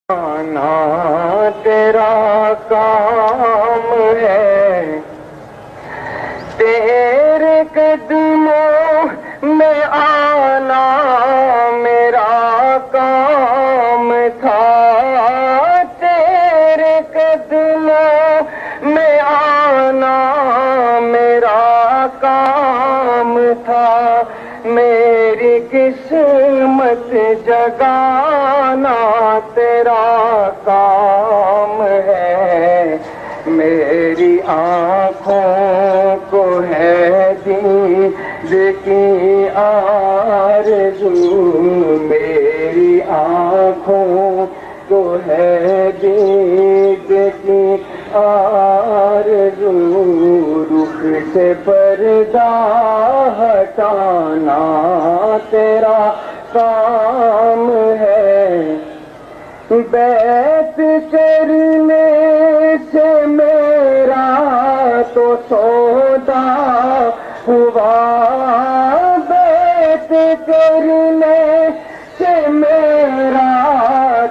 آنا تیرا کام ہے، تیرے قدموں میں آنا میرا کام تھا، تیرے قدموں میں آنا میرا کام تھا، میری قسمت جگانا تیرا کام ہے، میری آنکھوں کو ہے دید کی آرزو، میری آنکھوں کو ہے دید کی آرزو، رخ سے پردہ ہٹانا تیرا کام ہے، بیت کرنے سے میرا تو سودا ہوا، بیت کرنے سے میرا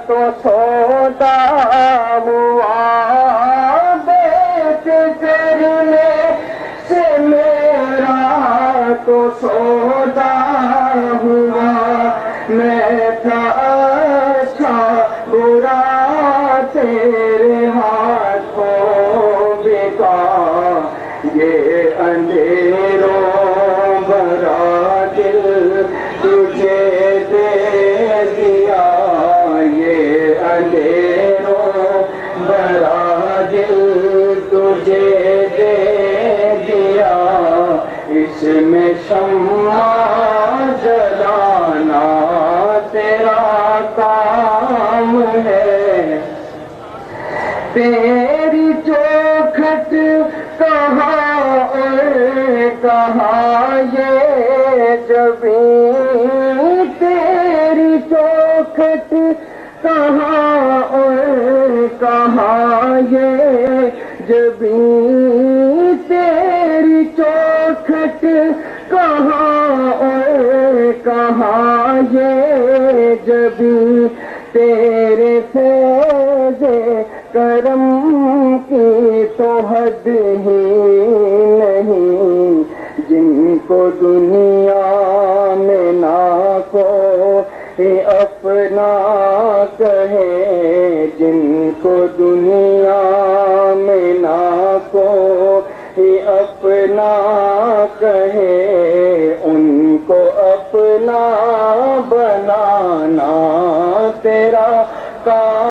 تو سودا ہوا، بیت کرنے سے میرا تو سودا ہوا، میں تھا اچھا برا تیرے ہاتھوں بکا، یہ اندھیروں بھرا دل تجھے دے دیا، یہ اندھیروں بھرا دل تجھے دے دیا، اس میں شمع جلانا تیرا کام ہے، تیری چوکھٹ کہاں اور کہاں یہ جبیں، تیری چوکھٹ کہاں اور کہاں یہ جبیں، تیری چوکھٹ کہاں اور کہاں یہ جبیں، تیرے فیض کرم کی تو حد ہی نہیں، جن کو دنیا میں نہ کوئی اپنا کہے، جن کو دنیا میں نہ کوئی اپنا کہے، ان کو اپنا